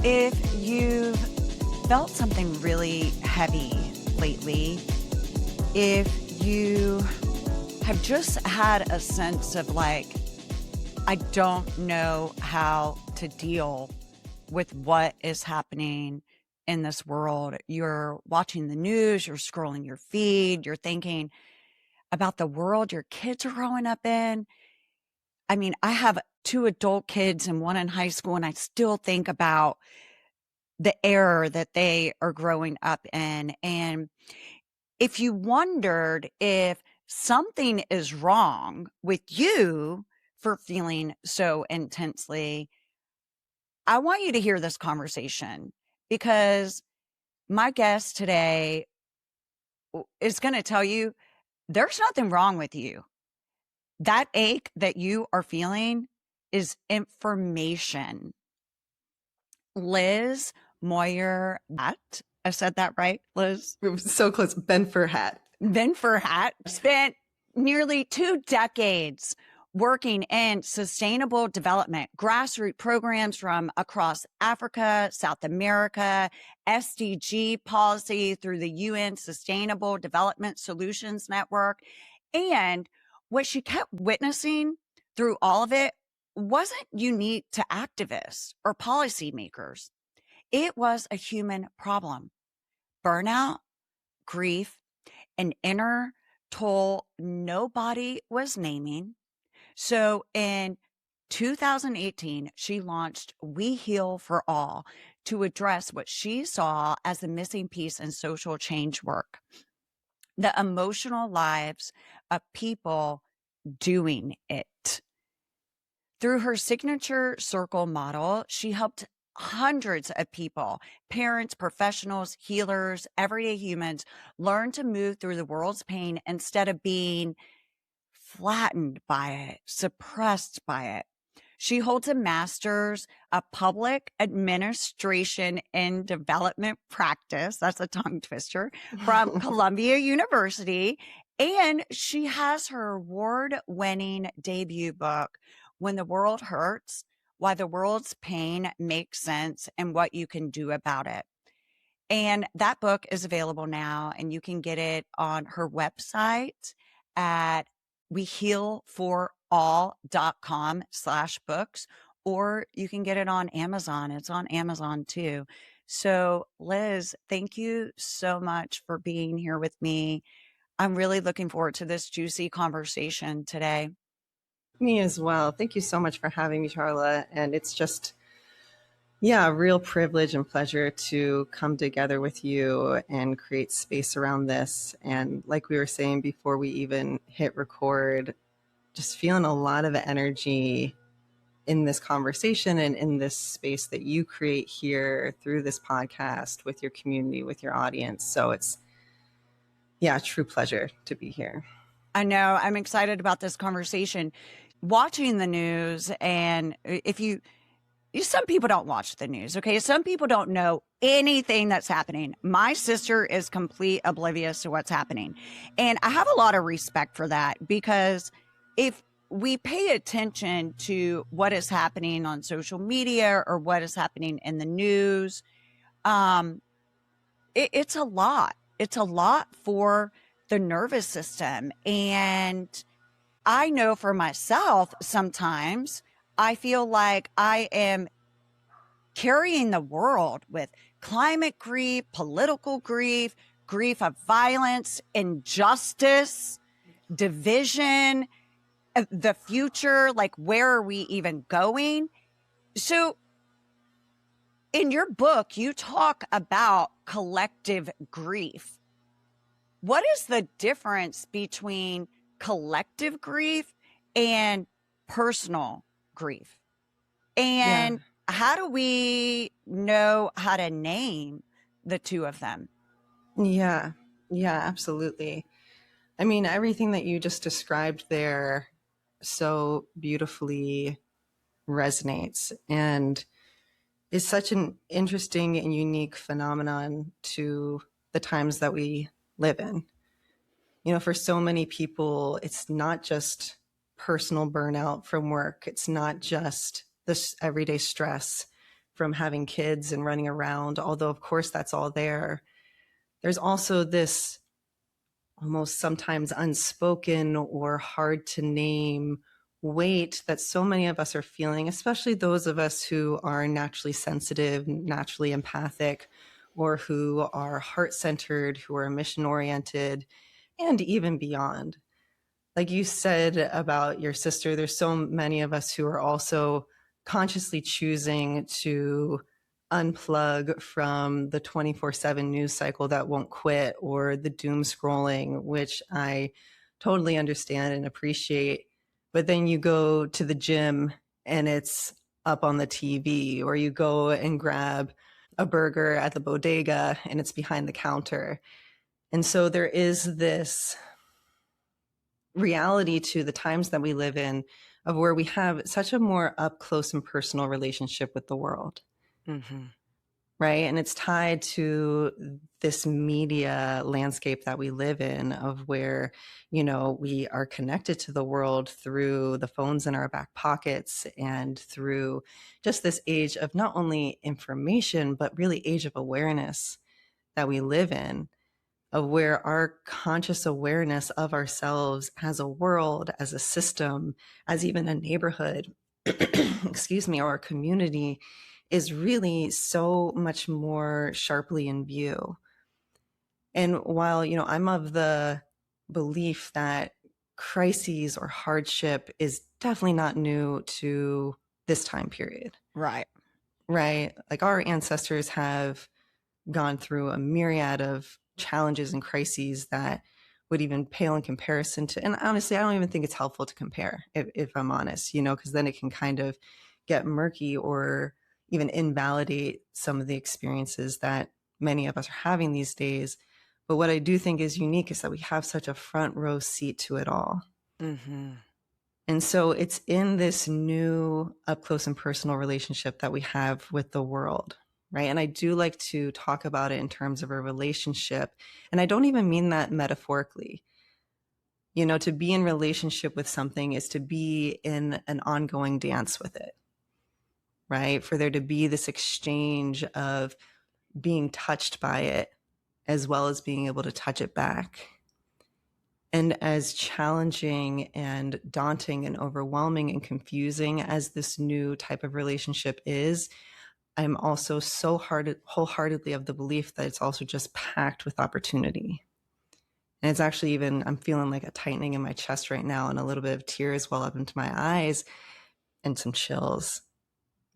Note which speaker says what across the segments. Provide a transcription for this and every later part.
Speaker 1: If you've felt something really heavy lately, if you have just had a sense of like, I don't know how to deal with what is happening in this world. You're watching the news, you're scrolling your feed, you're thinking about the world your kids are growing up in. I mean, I have 2 adult kids and 1 in high school, and I still think about the era that they are growing up in. And if you wondered if something is wrong with you for feeling so intensely, I want you to hear this conversation, because my guest today is going to tell you there's nothing wrong with you. That ache that you are feeling is information. Liz Moyer, I said that right, Liz?
Speaker 2: It was so close. Benferhat.
Speaker 1: Benferhat spent nearly 2 decades working in sustainable development, grassroots programs from across Africa, South America, SDG policy through the UN Sustainable Development Solutions Network. And what she kept witnessing through all of it wasn't unique to activists or policymakers. It was a human problem. Burnout, grief, an inner toll nobody was naming. So in 2018, she launched We Heal for All to address what she saw as the missing piece in social change work: the emotional lives of people doing it. Through her signature circle model, she helped hundreds of people, parents, professionals, healers, everyday humans, learn to move through the world's pain instead of being flattened by it, suppressed by it. She holds a master's of public administration in development practice. That's a tongue twister, from Columbia University. And she has her award-winning debut book, When the World Hurts: Why the World's Pain Makes Sense and What You Can Do About It. And that book is available now, and you can get it on her website at wehealforall.com/books, or you can get it on Amazon. It's on Amazon too. So Liz, thank you so much for being here with me. I'm really looking forward to this juicy conversation today.
Speaker 2: Me as well. Thank you so much for having me, Charla. And it's just, a real privilege and pleasure to come together with you and create space around this. And like we were saying before we even hit record, just feeling a lot of energy in this conversation and in this space that you create here through this podcast with your community, with your audience. So it's, a true pleasure to be here.
Speaker 1: I know. I'm excited about this conversation. Watching the news, and some people don't watch the news, okay? Some people don't know anything that's happening. My sister is complete oblivious to what's happening. And I have a lot of respect for that, because if we pay attention to what is happening on social media or what is happening in the news, it's a lot. It's a lot for the nervous system. And I know for myself, sometimes I feel like I am carrying the world with climate grief, political grief, grief of violence, injustice, division, the future, like where are we even going? So in your book, you talk about collective grief. What is the difference between collective grief and personal grief? And how do we know how to name the two of them?
Speaker 2: Yeah, absolutely. I mean, everything that you just described there so beautifully resonates and is such an interesting and unique phenomenon to the times that we live in. For so many people, it's not just personal burnout from work. It's not just this everyday stress from having kids and running around, although of course that's all there, there's also this almost sometimes unspoken or hard to name weight that so many of us are feeling, especially those of us who are naturally sensitive, naturally empathic, or who are heart-centered, who are mission-oriented, and even beyond. Like you said about your sister, there's so many of us who are also consciously choosing to unplug from the 24/7 news cycle that won't quit, or the doom scrolling, which I totally understand and appreciate. But then you go to the gym and it's up on the TV, or you go and grab a burger at the bodega and it's behind the counter. And so there is this reality to the times that we live in of where we have such a more up close and personal relationship with the world.
Speaker 1: Mm-hmm.
Speaker 2: Right. And it's tied to this media landscape that we live in, of where, we are connected to the world through the phones in our back pockets, and through just this age of not only information, but really age of awareness that we live in, of where our conscious awareness of ourselves as a world, as a system, as even a neighborhood, excuse me, or a community, is really so much more sharply in view. And while, I'm of the belief that crises or hardship is definitely not new to this time period.
Speaker 1: Right.
Speaker 2: Right. Like our ancestors have gone through a myriad of challenges and crises that would even pale in comparison to, and honestly, I don't even think it's helpful to compare, if I'm honest, because then it can kind of get murky or even invalidate some of the experiences that many of us are having these days. But what I do think is unique is that we have such a front row seat to it all.
Speaker 1: Mm-hmm.
Speaker 2: And so it's in this new up close and personal relationship that we have with the world, right? And I do like to talk about it in terms of a relationship. And I don't even mean that metaphorically. To be in relationship with something is to be in an ongoing dance with it, right? For there to be this exchange of being touched by it, as well as being able to touch it back. And as challenging and daunting and overwhelming and confusing as this new type of relationship is, I'm also so wholeheartedly of the belief that it's also just packed with opportunity. And it's actually even, I'm feeling like a tightening in my chest right now, and a little bit of tears well up into my eyes, and some chills.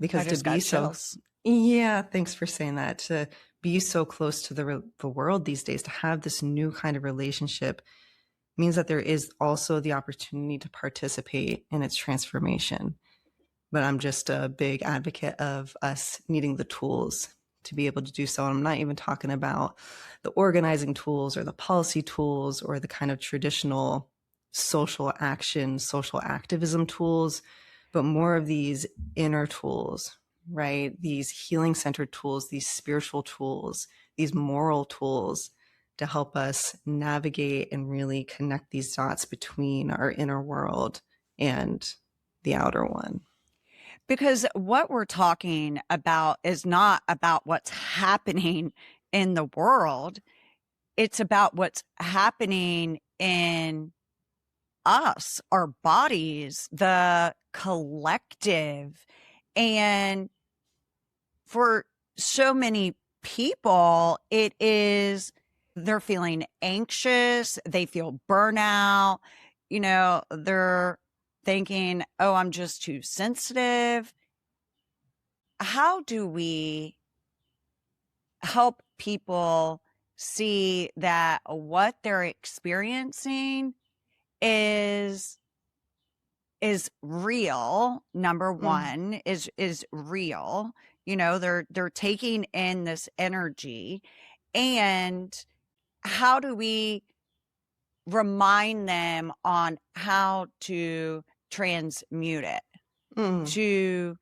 Speaker 2: Because
Speaker 1: I just got chills.
Speaker 2: Yeah, thanks for saying that. To be so close to the world these days, to have this new kind of relationship, means that there is also the opportunity to participate in its transformation. But I'm just a big advocate of us needing the tools to be able to do so. And I'm not even talking about the organizing tools or the policy tools or the kind of traditional social action, social activism tools, but more of these inner tools, right? These healing centered tools, these spiritual tools, these moral tools, to help us navigate and really connect these dots between our inner world and the outer one.
Speaker 1: Because what we're talking about is not about what's happening in the world. It's about what's happening in us, our bodies, the collective. And for so many people, they're feeling anxious, they feel burnout, they're thinking, oh, I'm just too sensitive. How do we help people see that what they're experiencing is real? Number one, is real. They're taking in this energy. And how do we remind them on how to transmute it, to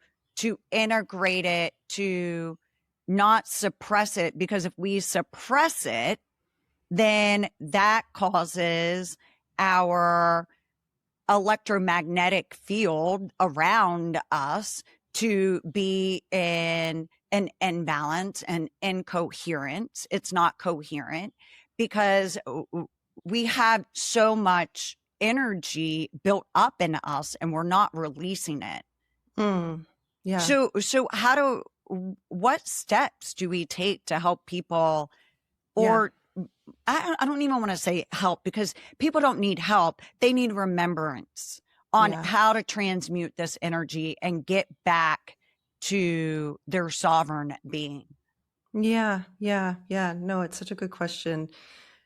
Speaker 1: integrate it, to not suppress it? Because if we suppress it, then that causes our electromagnetic field around us to be in balance and incoherent. It's not coherent because we have so much energy built up in us and we're not releasing it.
Speaker 2: Yeah.
Speaker 1: So what steps do we take to help people, or I don't even want to say help, because people don't need help. They need remembrance on how to transmute this energy and get back to their sovereign being.
Speaker 2: Yeah. No, it's such a good question.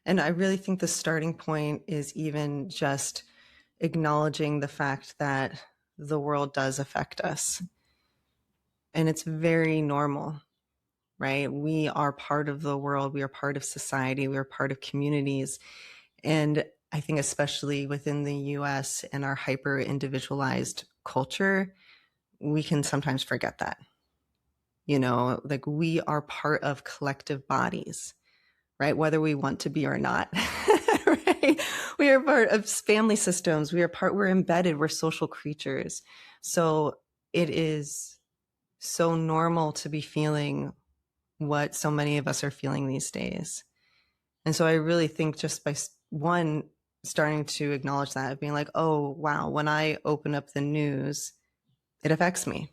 Speaker 2: And I really think the starting point is even just acknowledging the fact that the world does affect us. And it's very normal, right? We are part of the world. We are part of society. We are part of communities. And I think especially within the US and our hyper individualized culture, we can sometimes forget that. You know, like we are part of collective bodies, right? Whether we want to be or not, right? We are part of family systems. We're embedded, we're social creatures. So it is so normal to be feeling what so many of us are feeling these days. And so I really think just by starting to acknowledge that, being like, oh, wow, when I open up the news, it affects me.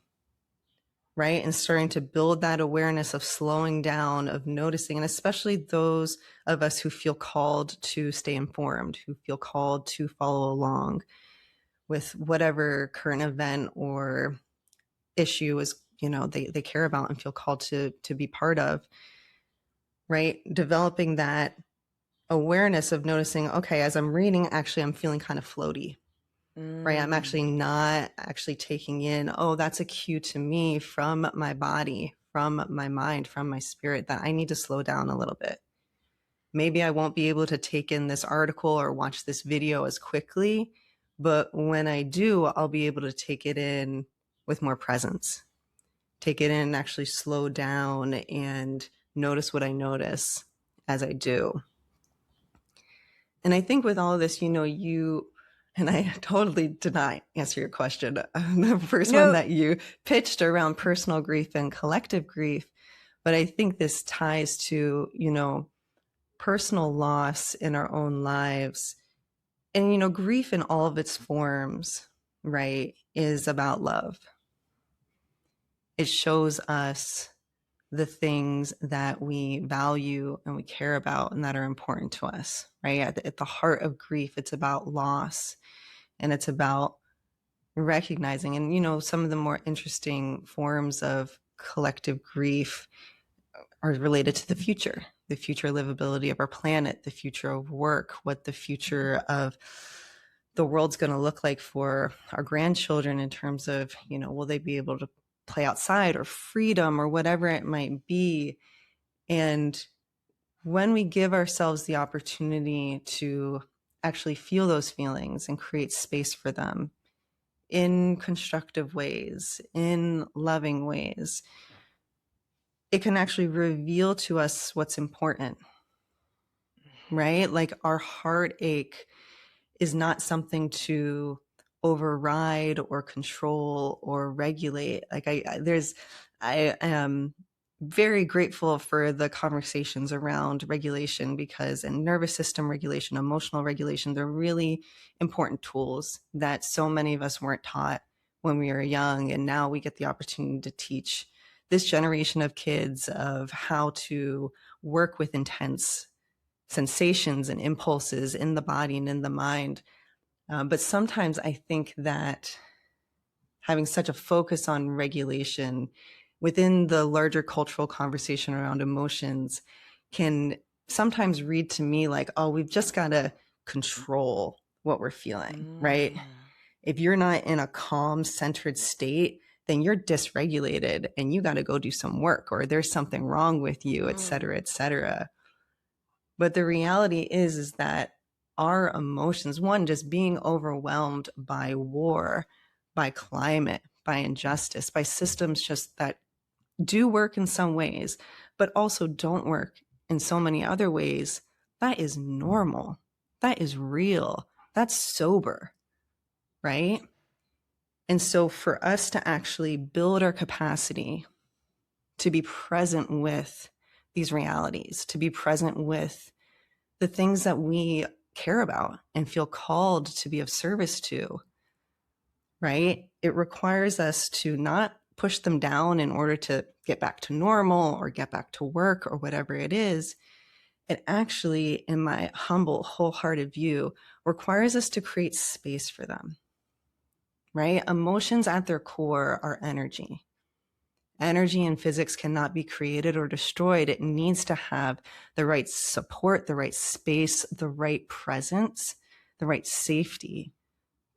Speaker 2: Right. And starting to build that awareness of slowing down, of noticing, and especially those of us who feel called to stay informed, who feel called to follow along with whatever current event or issue is, you know, they care about and feel called to be part of. Right. Developing that awareness of noticing, okay, as I'm reading, actually, I'm feeling kind of floaty. Right. I'm actually not actually taking in, oh, that's a cue to me from my body, from my mind, from my spirit, that I need to slow down a little bit. Maybe I won't be able to take in this article or watch this video as quickly, but when I do, I'll be able to take it in with more presence, take it in and actually slow down and notice what I notice as I do. And I think with all of this, you know, and I totally did not answer your question. The first one that you pitched around personal grief and collective grief. But I think this ties to, you know, personal loss in our own lives. And, you know, grief in all of its forms, right, is about love. It shows us the things that we value and we care about and that are important to us, right? At the heart of grief, it's about loss, and it's about recognizing, and, you know, some of the more interesting forms of collective grief are related to the future livability of our planet, the future of work, what the future of the world's going to look like for our grandchildren in terms of, you know, will they be able to play outside, or freedom, or whatever it might be. And when we give ourselves the opportunity to actually feel those feelings and create space for them in constructive ways, in loving ways, it can actually reveal to us what's important, right? Like our heartache is not something to override or control or regulate. Like I am very grateful for the conversations around regulation, because in nervous system regulation, emotional regulation, they're really important tools that so many of us weren't taught when we were young. And now we get the opportunity to teach this generation of kids of how to work with intense sensations and impulses in the body and in the mind. But sometimes I think that having such a focus on regulation within the larger cultural conversation around emotions can sometimes read to me like, oh, we've just got to control what we're feeling, right? If you're not in a calm, centered state, then you're dysregulated and you got to go do some work, or there's something wrong with you, et cetera, et cetera. But the reality is that our emotions, one, just being overwhelmed by war, by climate, by injustice, by systems just that do work in some ways, but also don't work in so many other ways, that is normal. That is real. That's sober, right? And so for us to actually build our capacity to be present with these realities, to be present with the things that we care about and feel called to be of service to, right? It requires us to not push them down in order to get back to normal or get back to work or whatever it is. It actually, in my humble, wholehearted view, requires us to create space for them, right? Emotions at their core are energy. Energy in physics cannot be created or destroyed. It needs to have the right support, the right space, the right presence, the right safety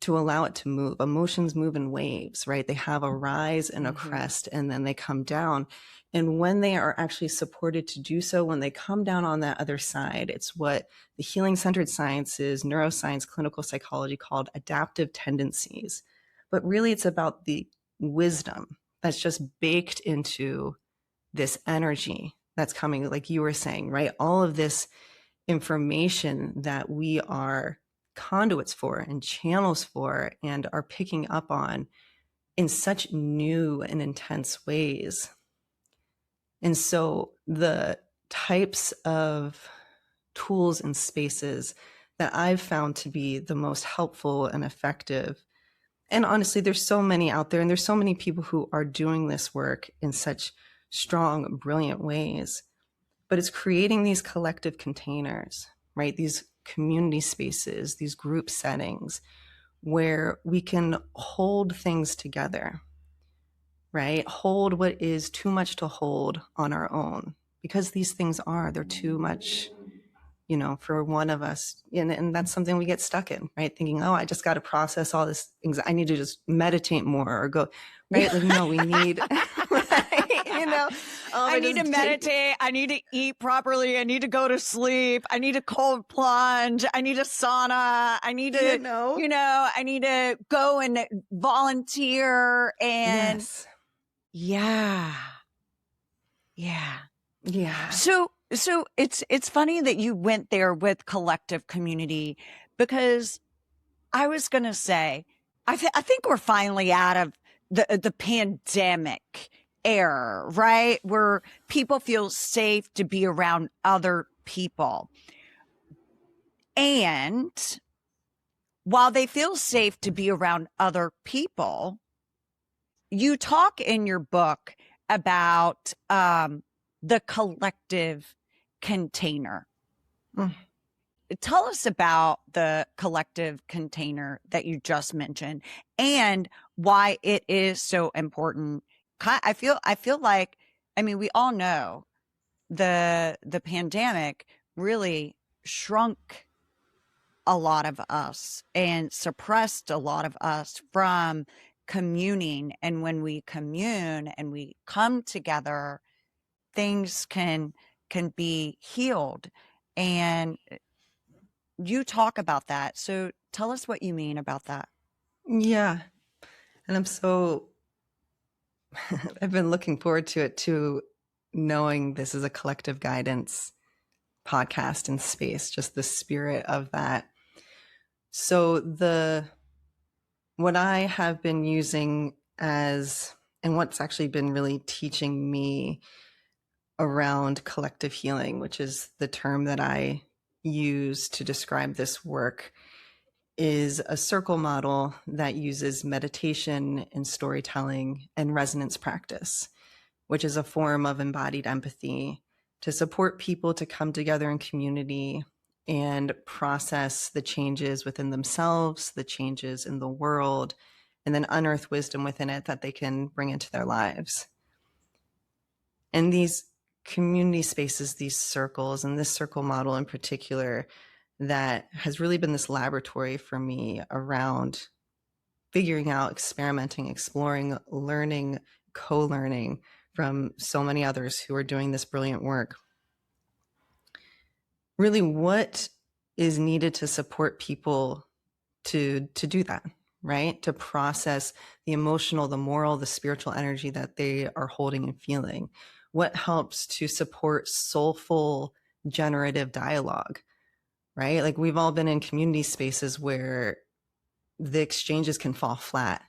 Speaker 2: to allow it to move. Emotions move in waves, right? They have a rise and a crest, and then they come down. And when they are actually supported to do so, when they come down on that other side, it's what the healing-centered sciences, neuroscience, clinical psychology called adaptive tendencies. But really, it's about the wisdom that's just baked into this energy that's coming, like you were saying, right? All of this information that we are conduits for and channels for and are picking up on in such new and intense ways. And so the types of tools and spaces that I've found to be the most helpful and effective, and honestly, there's so many out there, and there's so many people who are doing this work in such strong, brilliant ways, but it's creating these collective containers, right? These community spaces, these group settings where we can hold things together, right? Hold what is too much to hold on our own, because these things they're too much, for one of us. And that's something we get stuck in, right? Thinking, oh, I just got to process all this. I need to just meditate more or go, right? Like, no, we need, right?
Speaker 1: I need to meditate. I need to eat properly. I need to go to sleep. I need a cold plunge. I need a sauna. I need to, I need to go and volunteer. And
Speaker 2: yes.
Speaker 1: Yeah. So it's funny that you went there with collective community, because I was going to say, I think we're finally out of the pandemic era, right? Where people feel safe to be around other people. And while they feel safe to be around other people, you talk in your book about the collective container. Tell us about the collective container that you just mentioned and why it is so important. I feel like, we all know the pandemic really shrunk a lot of us and suppressed a lot of us from communing. And when we commune and we come together, things can be healed. And you talk about that. So tell us what you mean about that.
Speaker 2: Yeah. And I've been looking forward to it too, knowing this is a collective guidance podcast and space, just the spirit of that. So what I have been using and what's actually been really teaching me around collective healing, which is the term that I use to describe this work, is a circle model that uses meditation and storytelling and resonance practice, which is a form of embodied empathy to support people to come together in community and process the changes within themselves, the changes in the world, and then unearth wisdom within it that they can bring into their lives. And these community spaces, these circles, and this circle model in particular, that has really been this laboratory for me around figuring out, experimenting, exploring, learning, co-learning from so many others who are doing this brilliant work. Really, what is needed to support people to do that, right? To process the emotional, the moral, the spiritual energy that they are holding and feeling. What helps to support soulful, generative dialogue, right? Like, we've all been in community spaces where the exchanges can fall flat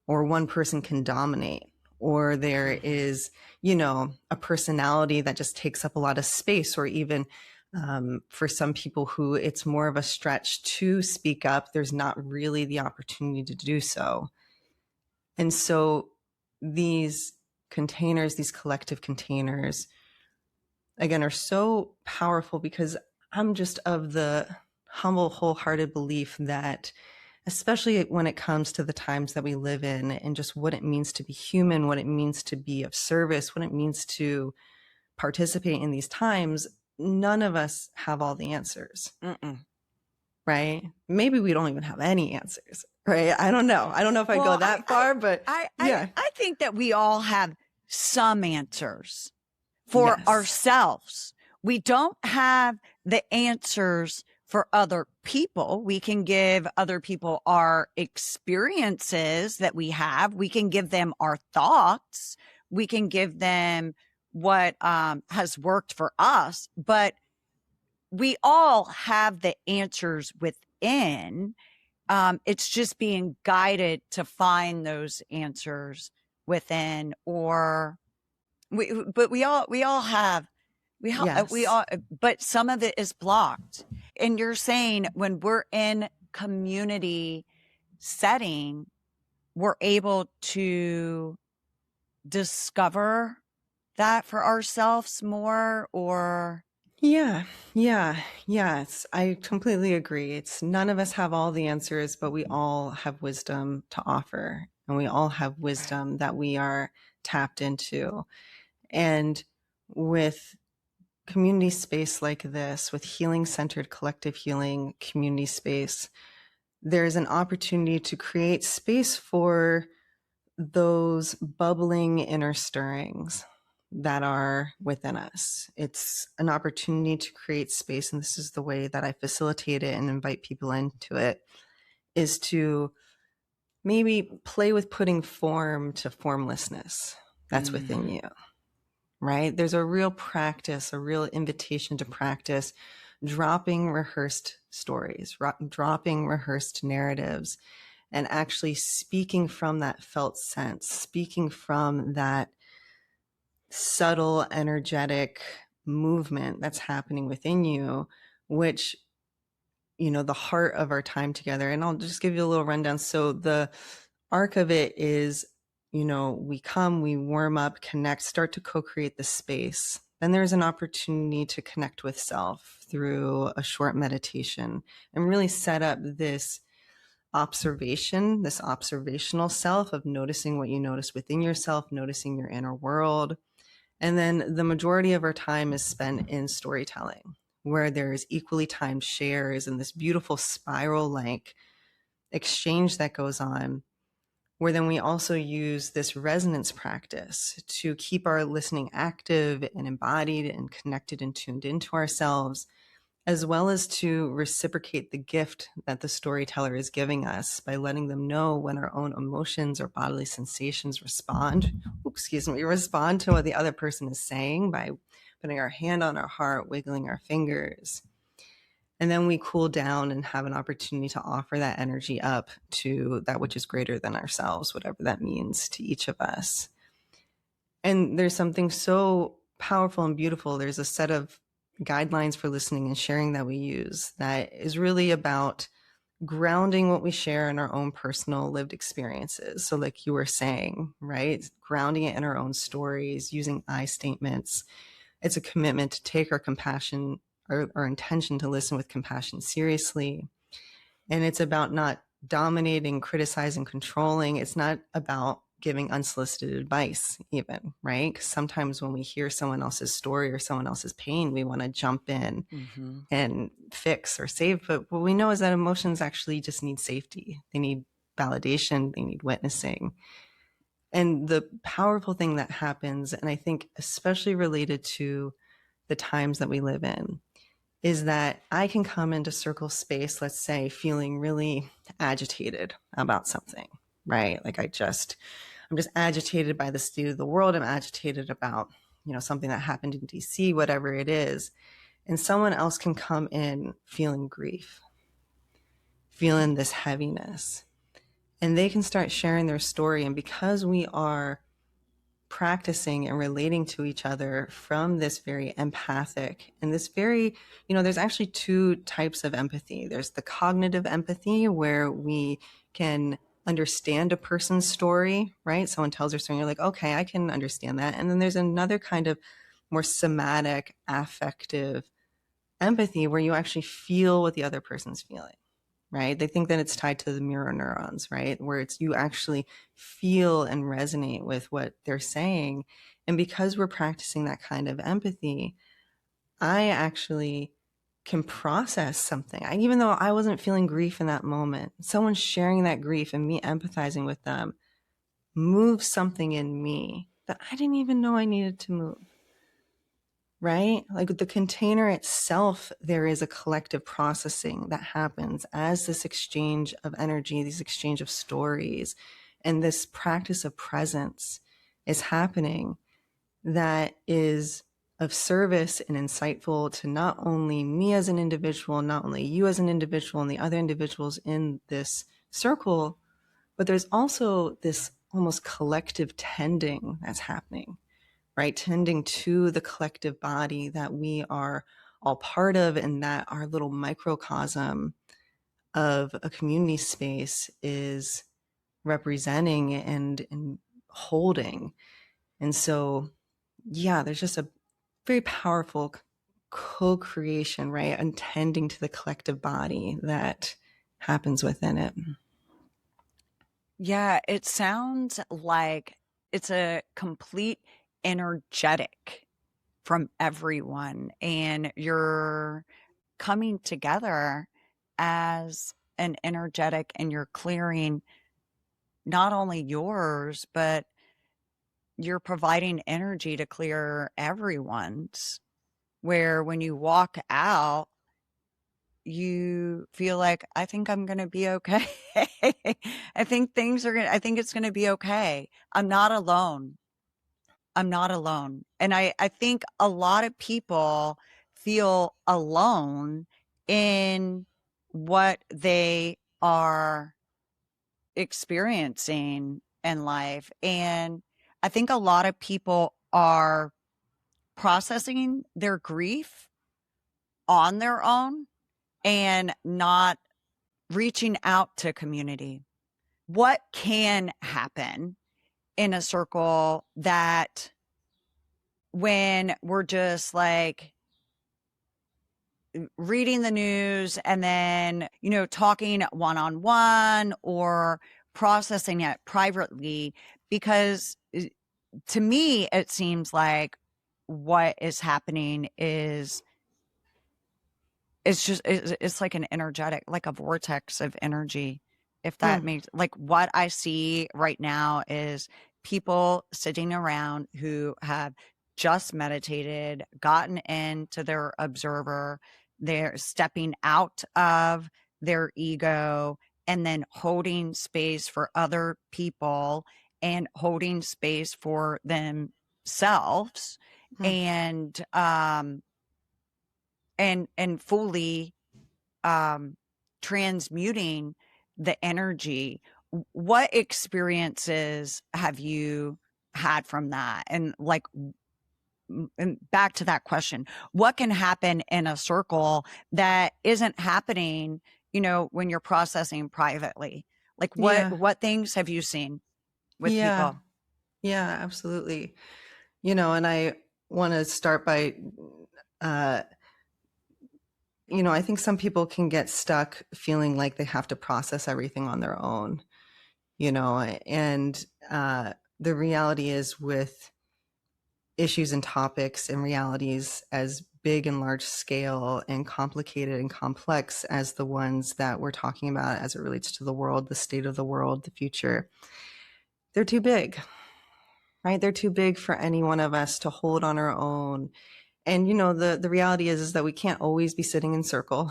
Speaker 2: or one person can dominate, or there is, a personality that just takes up a lot of space, or even for some people who it's more of a stretch to speak up, there's not really the opportunity to do so. And so these containers, these collective containers, again, are so powerful, because I'm just of the humble, wholehearted belief that, especially when it comes to the times that we live in and just what it means to be human, what it means to be of service, what it means to participate in these times, none of us have all the answers. Right? Maybe we don't even have any answers, right? I don't know. I don't know if I go that far, but
Speaker 1: I think that we all have some answers for ourselves. We don't have the answers for other people. We can give other people our experiences that we have. We can give them our thoughts. We can give them what has worked for us, but we all have the answers within. It's just being guided to find those answers within, but we all have, but some of it is blocked. And you're saying when we're in community setting, we're able to discover that for ourselves more, or?
Speaker 2: Yes, I completely agree. It's none of us have all the answers, but we all have wisdom to offer, and we all have wisdom that we are tapped into. And with community space like this, with healing-centered collective healing community space, there's an opportunity to create space for those bubbling inner stirrings that are within us. It's an opportunity to create space, and this is the way that I facilitate it and invite people into it, is to maybe play with putting form to formlessness that's within you, right? There's a real practice, a real invitation to practice dropping rehearsed stories, dropping rehearsed narratives, and actually speaking from that felt sense, speaking from that subtle, energetic movement that's happening within you, which, the heart of our time together. And I'll just give you a little rundown. So the arc of it is, we come, we warm up, connect, start to co-create the space. Then there's an opportunity to connect with self through a short meditation and really set up this observation, this observational self of noticing what you notice within yourself, noticing your inner world. And then the majority of our time is spent in storytelling, where there's equally timed shares and this beautiful spiral-like exchange that goes on, where then we also use this resonance practice to keep our listening active and embodied and connected and tuned into ourselves, as well as to reciprocate the gift that the storyteller is giving us by letting them know when our own emotions or bodily sensations respond to what the other person is saying by putting our hand on our heart, wiggling our fingers. And then we cool down and have an opportunity to offer that energy up to that which is greater than ourselves, whatever that means to each of us. And there's something so powerful and beautiful. There's a set of guidelines for listening and sharing that we use that is really about grounding what we share in our own personal lived experiences. So like you were saying, right? Grounding it in our own stories, using I statements. It's a commitment to take our compassion or our intention to listen with compassion seriously. And it's about not dominating, criticizing, controlling. It's not about giving unsolicited advice even, right? Because sometimes when we hear someone else's story or someone else's pain, we want to jump in and fix or save. But what we know is that emotions actually just need safety. They need validation. They need witnessing. And the powerful thing that happens, and I think especially related to the times that we live in, is that I can come into circle space, let's say, feeling really agitated about something, right? Like I'm just agitated by the state of the world. I'm agitated about, something that happened in DC, whatever it is. And someone else can come in feeling grief, feeling this heaviness. and they can start sharing their story. And because we are practicing and relating to each other from this very empathic and this very, there's actually two types of empathy. There's the cognitive empathy, where we can understand a person's story, right? Someone tells their story, you're like, okay, I can understand that. And then there's another kind of more somatic, affective empathy, where you actually feel what the other person's feeling, right? They think that it's tied to the mirror neurons, right? Where it's you actually feel and resonate with what they're saying. And because we're practicing that kind of empathy, I actually can process something. Even though I wasn't feeling grief in that moment, someone sharing that grief and me empathizing with them moves something in me that I didn't even know I needed to move. Right? Like the container itself, there is a collective processing that happens as this exchange of energy, these exchange of stories, and this practice of presence is happening, that is of service and insightful to not only me as an individual, not only you as an individual and the other individuals in this circle, but there's also this almost collective tending that's happening, right? Tending to the collective body that we are all part of, and that our little microcosm of a community space is representing and holding. And so, yeah, there's just a very powerful co-creation, right? And tending to the collective body that happens within it.
Speaker 1: Yeah, it sounds like it's a complete energetic from everyone, and you're coming together as an energetic, and you're clearing not only yours, but you're providing energy to clear everyone's, where when you walk out, you feel like, I think I'm going to be okay. I think I think it's going to be okay. I'm not alone. I'm not alone. And I think a lot of people feel alone in what they are experiencing in life. And I think a lot of people are processing their grief on their own and not reaching out to community. What can happen in a circle that when we're just like reading the news and then, talking one on one or processing it privately? Because to me, it seems like what is happening is it's like an energetic, like a vortex of energy. If that
Speaker 2: Mm.
Speaker 1: makes, like, what I see right now is people sitting around who have just meditated, gotten into their observer, they're stepping out of their ego and then holding space for other people and holding space for themselves,
Speaker 2: Mm.
Speaker 1: and fully transmuting the energy. What experiences have you had from that? And like, and back to that question, what can happen in a circle that isn't happening, when you're processing privately? Like
Speaker 2: Yeah.
Speaker 1: what things have you seen with
Speaker 2: Yeah.
Speaker 1: people?
Speaker 2: Yeah, absolutely. And I want to start by, uh, I think some people can get stuck feeling like they have to process everything on their own, and the reality is, with issues and topics and realities as big and large scale and complicated and complex as the ones that we're talking about as it relates to the world, the state of the world, the future, they're too big, right? They're too big for any one of us to hold on our own. And the reality is that we can't always be sitting in circle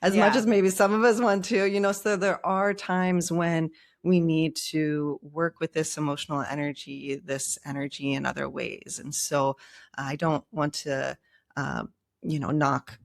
Speaker 2: as much
Speaker 1: Yeah.
Speaker 2: as maybe some of us want to, so there are times when we need to work with this emotional energy, this energy in other ways. And so I don't want to knock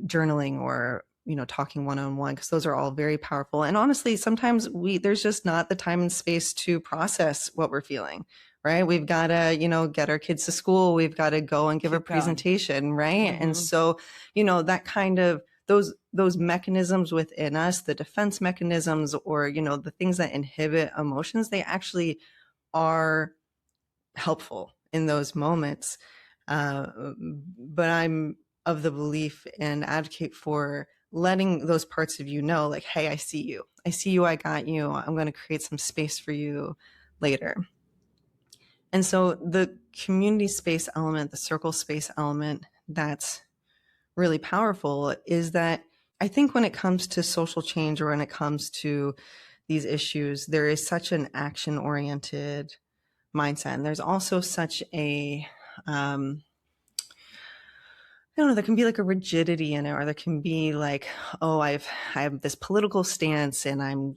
Speaker 2: journaling or talking one-on-one, because those are all very powerful. And honestly, sometimes there's just not the time and space to process what we're feeling, right? We've got to, get our kids to school. We've got to go and give a presentation, right? And so, that kind of those mechanisms within us, the defense mechanisms, or, the things that inhibit emotions, they actually are helpful in those moments. But I'm of the belief and advocate for letting those parts of you know, like, hey, I see you. I got you. I'm going to create some space for you later. And so the community space element, the circle space element, that's really powerful, is that I think when it comes to social change, or when it comes to these issues, there is such an action-oriented mindset. And there's also such a, I don't know, there can be like a rigidity in it, or there can be like, oh, I have this political stance and I'm,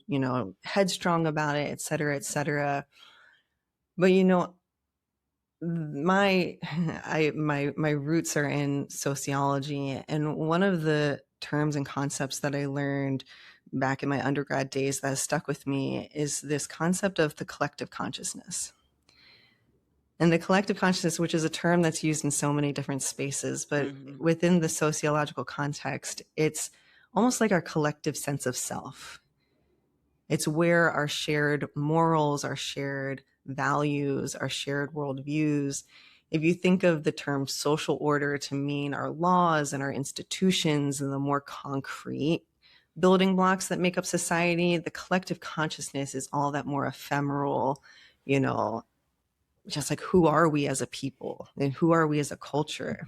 Speaker 2: headstrong about it, et cetera, et cetera. But, my roots are in sociology. And one of the terms and concepts that I learned back in my undergrad days that has stuck with me is this concept of the collective consciousness. And the collective consciousness, which is a term that's used in so many different spaces, but within the sociological context, it's almost like our collective sense of self. It's where our shared morals, our shared values, our shared worldviews. If you think of the term social order to mean our laws and our institutions and the more concrete building blocks that make up society, the collective consciousness is all that more ephemeral, just like, who are we as a people and who are we as a culture?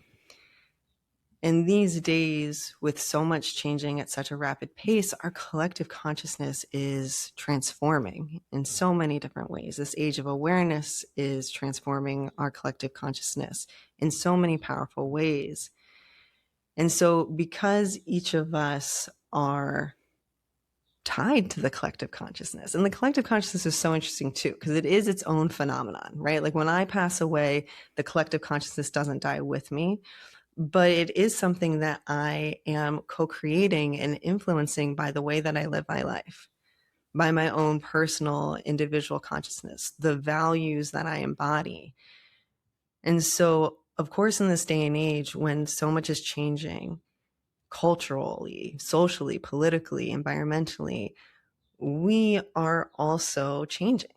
Speaker 2: And these days, with so much changing at such a rapid pace, our collective consciousness is transforming in so many different ways. This age of awareness is transforming our collective consciousness in so many powerful ways. And so because each of us are tied to the collective consciousness. And the collective consciousness is so interesting too, because it is its own phenomenon, right? Like when I pass away, the collective consciousness doesn't die with me, but it is something that I am co-creating and influencing by the way that I live my life, by my own personal individual consciousness, the values that I embody. And so, of course, in this day and age, when so much is changing, culturally, socially, politically, environmentally, we are also changing,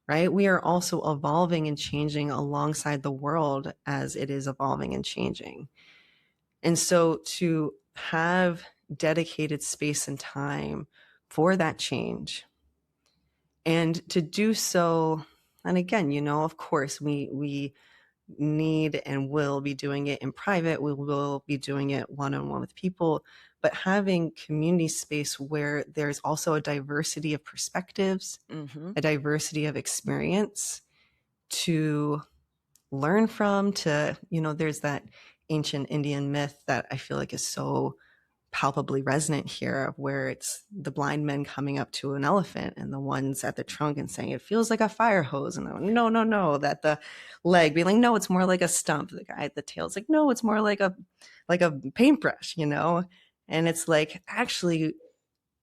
Speaker 2: right? We are also evolving and changing alongside the world as it is evolving and changing. And so to have dedicated space and time for that change, and to do so, and again, of course, we need and will be doing it in private. We will be doing it one-on-one with people, but having community space where there's also a diversity of perspectives, a diversity of experience to learn from, there's that ancient Indian myth that I feel like is so palpably resonant here, where it's the blind men coming up to an elephant and the ones at the trunk and saying, it feels like a fire hose. And no, that the leg being like, no, it's more like a stump. The guy at the tail's like, no, it's more like a paintbrush, And it's like, actually,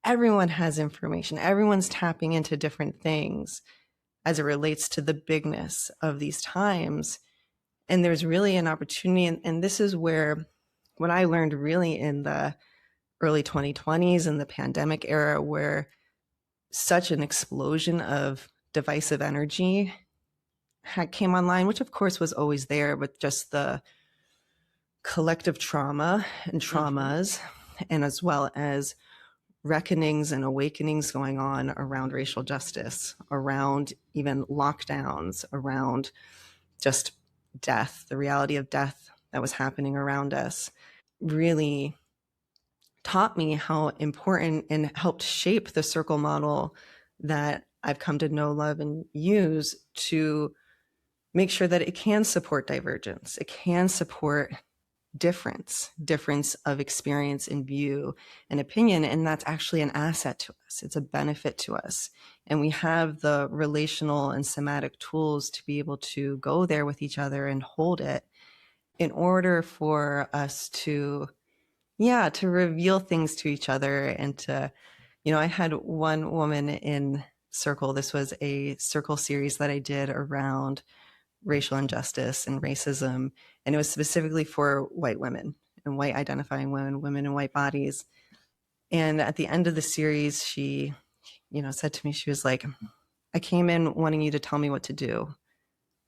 Speaker 2: everyone has information. Everyone's tapping into different things as it relates to the bigness of these times. And there's really an opportunity. And this is where what I learned really in the early 2020s and the pandemic era, where such an explosion of divisive energy came online, which of course was always there, but just the collective trauma and traumas, and as well as reckonings and awakenings going on around racial justice, around even lockdowns, around just death, the reality of death that was happening around us, really taught me how important and helped shape the circle model that I've come to know, love, and use to make sure that it can support divergence. It can support difference of experience and view and opinion. And that's actually an asset to us. It's a benefit to us. And we have the relational and somatic tools to be able to go there with each other and hold it in order for us to yeah, to reveal things to each other and to, I had one woman in Circle. This was a Circle series that I did around racial injustice and racism. And it was specifically for white women and white identifying women, women in white bodies. And at the end of the series, she, said to me, she was like, I came in wanting you to tell me what to do,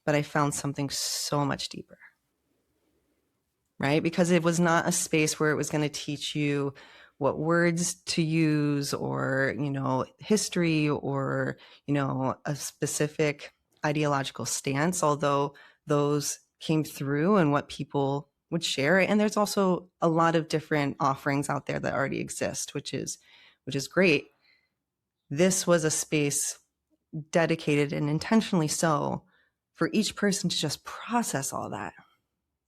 Speaker 2: but I found something so much deeper. Right? Because it was not a space where it was going to teach you what words to use or, history or, a specific ideological stance, although those came through and what people would share. And there's also a lot of different offerings out there that already exist, which is great. This was a space dedicated and intentionally so for each person to just process all that,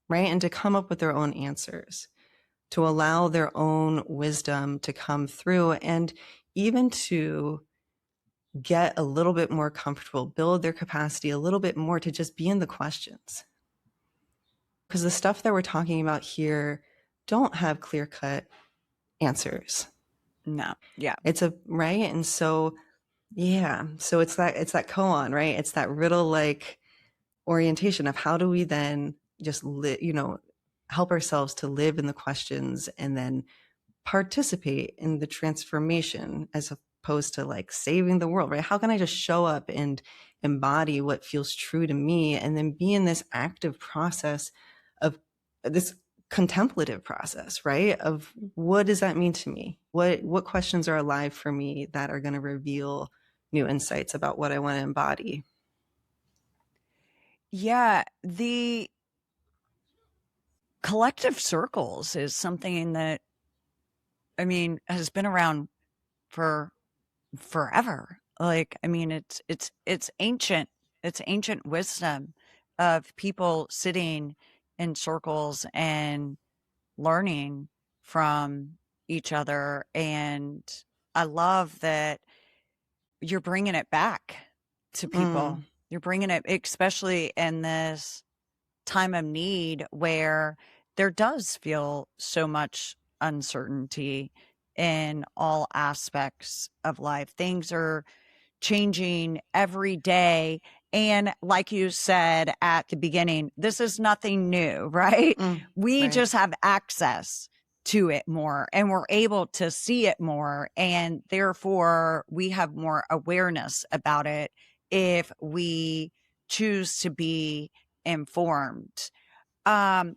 Speaker 2: right? And to come up with their own answers, to allow their own wisdom to come through, and even to get a little bit more comfortable, build their capacity a little bit more to just be in the questions. Because the stuff that we're talking about here don't have clear-cut answers.
Speaker 1: No. Yeah.
Speaker 2: Right? And so, yeah. So it's that koan, right? It's that riddle-like orientation of how do we then just help ourselves to live in the questions and then participate in the transformation as opposed to like saving the world, right? How can I just show up and embody what feels true to me and then be in this active process of this contemplative process, right? Of what does that mean to me? What questions are alive for me that are going to reveal new insights about what I want to embody?
Speaker 1: Yeah. The collective circles is something that, I mean, has been around for forever. Like, I mean, it's ancient. It's ancient wisdom of people sitting in circles and learning from each other. And I love that you're bringing it back to people. You're bringing it, especially in this time of need where there does feel so much uncertainty in all aspects of life. Things are changing every day. And like you said at the beginning, this is nothing new, right? We
Speaker 2: Right.
Speaker 1: just have access to it more and we're able to see it more. And therefore, we have more awareness about it if we choose to be informed. Tell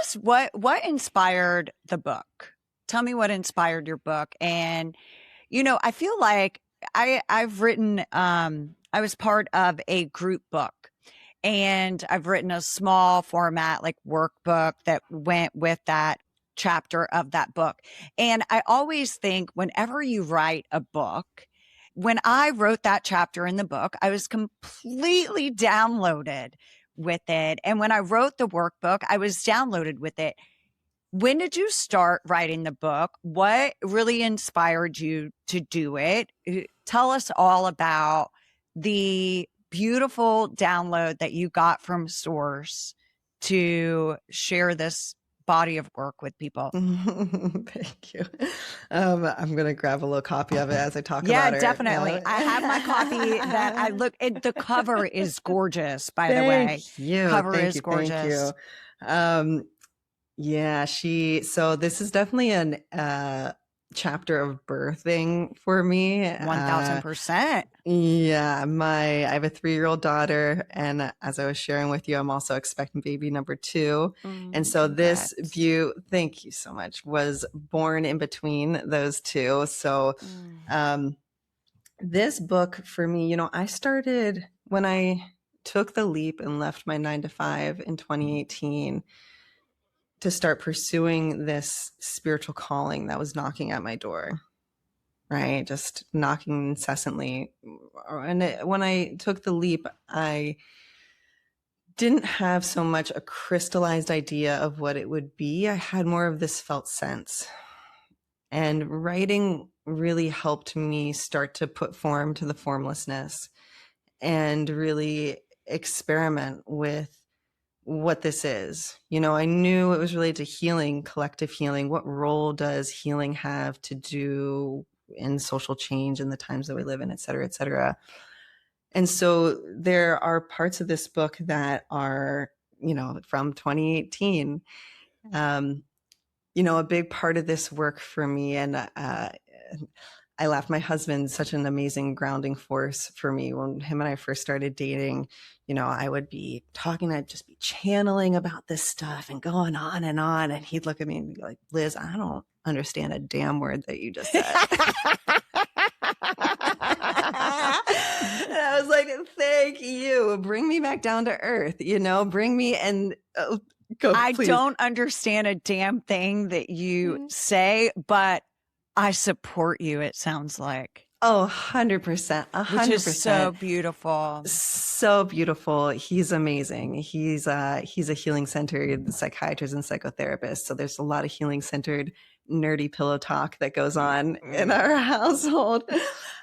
Speaker 1: us what inspired the book. Tell me what inspired your book. And I feel like I've written I was part of a group book, and I've written a small format like workbook that went with that chapter of that book. And I always think whenever you write a book, when I wrote that chapter in the book, I was completely downloaded with it. And when I wrote the workbook, I was downloaded with it. When did you start writing the book? What really inspired you to do it? Tell us all about the beautiful download that you got from Source to share this body of work with people.
Speaker 2: Thank you. I'm going to grab a little copy of it as I talk about it.
Speaker 1: Yeah, definitely. I have my copy that I look at. The cover is gorgeous, by the way.
Speaker 2: Thank you.
Speaker 1: Cover is gorgeous.
Speaker 2: Thank you. Yeah, so this is definitely an chapter of birthing for me.
Speaker 1: 1000%.
Speaker 2: Yeah, I have a 3-year-old daughter, and as I was sharing with you, I'm also expecting baby number 2. And so
Speaker 1: congrats.
Speaker 2: this view, thank you so much, was born in between those two. So this book for me, I started when I took the leap and left my 9-to-5 in 2018 to start pursuing this spiritual calling that was knocking at my door, right? Just knocking incessantly. And when I took the leap, I didn't have so much a crystallized idea of what it would be. I had more of this felt sense. And writing really helped me start to put form to the formlessness and really experiment with what this is. You know, I knew it was related to healing, collective healing. What role does healing have to do in social change in the times that we live in, et cetera, et cetera. And so there are parts of this book that are, you know, from 2018. You know, a big part of this work for me, and I laughed. My husband's such an amazing grounding force for me. When him and I first started dating, you know, I would be talking, I'd just be channeling about this stuff and going on. And he'd look at me and be like, Liz, I don't understand a damn word that you just said. And I was like, thank you. Bring me back down to earth, you know, bring me and go.
Speaker 1: I
Speaker 2: Please.
Speaker 1: don't understand a damn thing that you say, but I support you, it sounds like.
Speaker 2: Oh, 100%. 100%.
Speaker 1: Which is so beautiful.
Speaker 2: So beautiful. He's amazing. He's a healing centered psychiatrist and psychotherapist. So there's a lot of healing centered nerdy pillow talk that goes on in our household.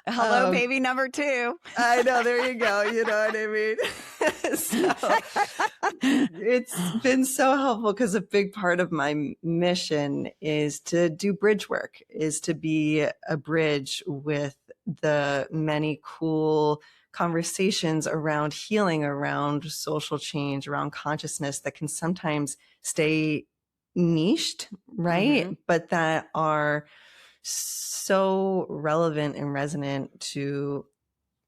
Speaker 1: Hello, baby number 2.
Speaker 2: I know. There you go. You know what I mean? So it's been so helpful because a big part of my mission is to do bridge work, is to be a bridge with the many cool conversations around healing, around social change, around consciousness that can sometimes stay niched, right? Mm-hmm. But that are so relevant and resonant to,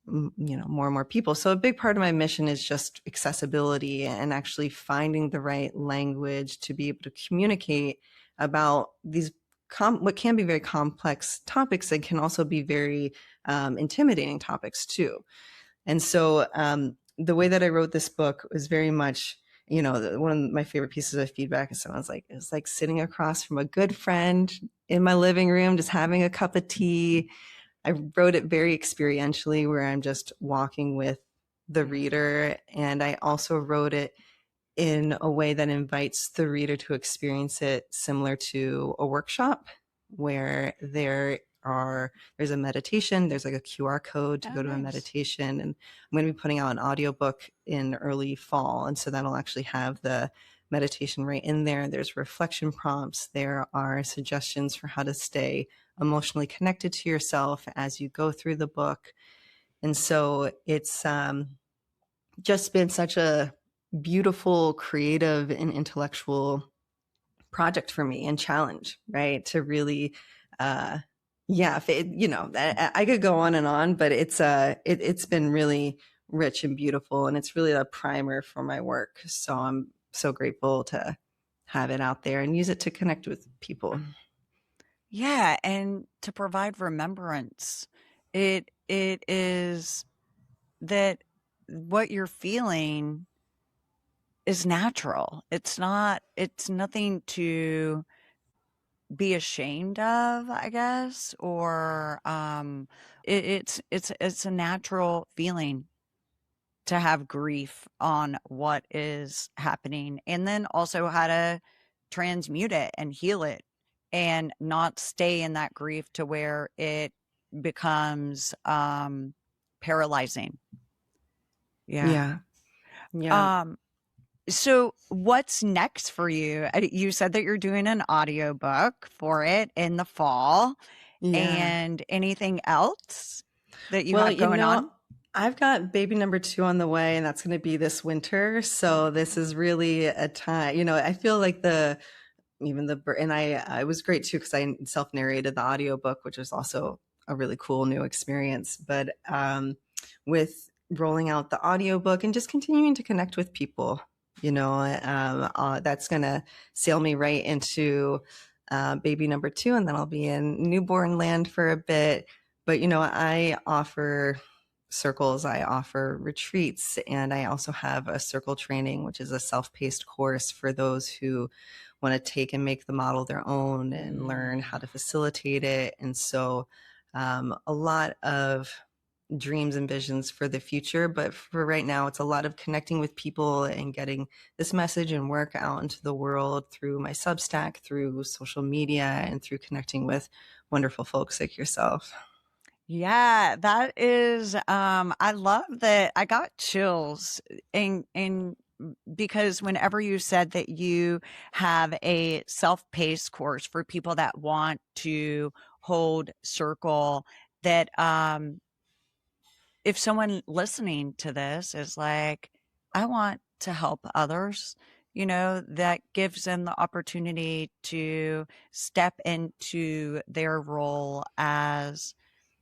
Speaker 2: you know, more and more people. So a big part of my mission is just accessibility and actually finding the right language to be able to communicate about these what can be very complex topics that can also be very intimidating topics too. And so the way that I wrote this book was very much, you know, one of my favorite pieces of feedback is someone's like, it was like sitting across from a good friend in my living room, just having a cup of tea. I wrote it very experientially, where I'm just walking with the reader. And I also wrote it in a way that invites the reader to experience it similar to a workshop, where there's a meditation, there's like a QR code to go to a meditation. And I'm going to be putting out an audiobook in early fall. And so that'll actually have the meditation right in there. There's reflection prompts. There are suggestions for how to stay emotionally connected to yourself as you go through the book. And so it's just been such a beautiful, creative, and intellectual project for me and challenge, right? To really, you know, I could go on, but it's been really rich and beautiful, and it's really a primer for my work. So I'm so grateful to have it out there and use it to connect with people.
Speaker 1: Yeah, and to provide remembrance. It is that what you're feeling is natural. It's nothing to be ashamed of, I guess, or it's a natural feeling to have grief on what is happening, and then also how to transmute it and heal it and not stay in that grief to where it becomes paralyzing. Yeah. So what's next for you? You said that you're doing an audiobook for it in the fall. Yeah. And anything else that you have going on?
Speaker 2: I've got baby number 2 on the way, and that's going to be this winter. So this is really a time, you know, I feel like it was great too, because I self-narrated the audiobook, which was also a really cool new experience. But with rolling out the audiobook and just continuing to connect with people, you know, that's going to sail me right into baby number 2, and then I'll be in newborn land for a bit. But, you know, I offer circles, I offer retreats, and I also have a circle training, which is a self-paced course for those who want to take and make the model their own and learn how to facilitate it. And so a lot of dreams and visions for the future, but for right now, it's a lot of connecting with people and getting this message and work out into the world through my Substack, through social media, and through connecting with wonderful folks like yourself.
Speaker 1: Yeah, that is, I love that. I got chills in because whenever you said that you have a self-paced course for people that want to hold circle, that if someone listening to this is like, I want to help others, that gives them the opportunity to step into their role as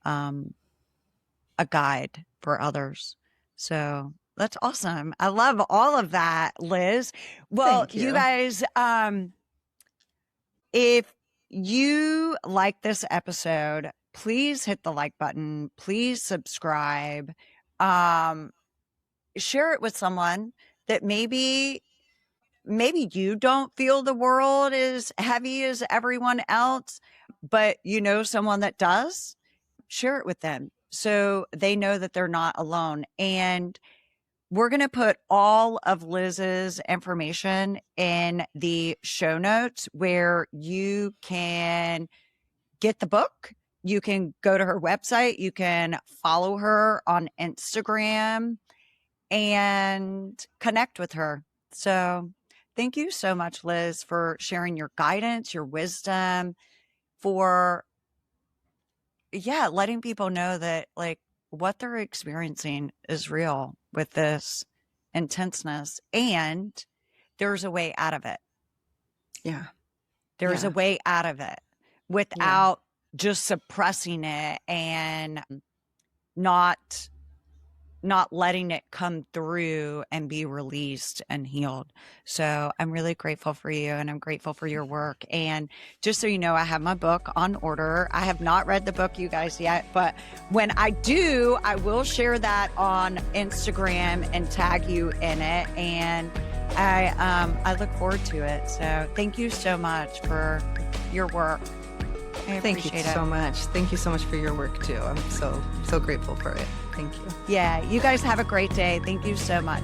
Speaker 1: a guide for others. So that's awesome. I love all of that, Liz. Well,
Speaker 2: Thank you.
Speaker 1: you guys, if you like this episode, please hit the like button. Please subscribe. Share it with someone that maybe you don't feel the world is heavy as everyone else, but someone that does. Share it with them so they know that they're not alone. And we're going to put all of Liz's information in the show notes where you can get the book. You can go to her website. You can follow her on Instagram and connect with her. So thank you so much, Liz, for sharing your guidance, your wisdom, for letting people know that like what they're experiencing is real with this intenseness, and there's a way out of it.
Speaker 2: Yeah.
Speaker 1: There's a way out of it without just suppressing it and not letting it come through and be released and healed. So I'm really grateful for you, and I'm grateful for your work. And just so you know, I have my book on order. I have not read the book, you guys, yet, but when I do, I will share that on Instagram and tag you in it. And I look forward to it. So thank you so much for your work. I
Speaker 2: Thank you so much. Thank you so much for your work too. I'm so grateful for it. Thank you.
Speaker 1: Yeah, you guys have a great day. Thank you so much.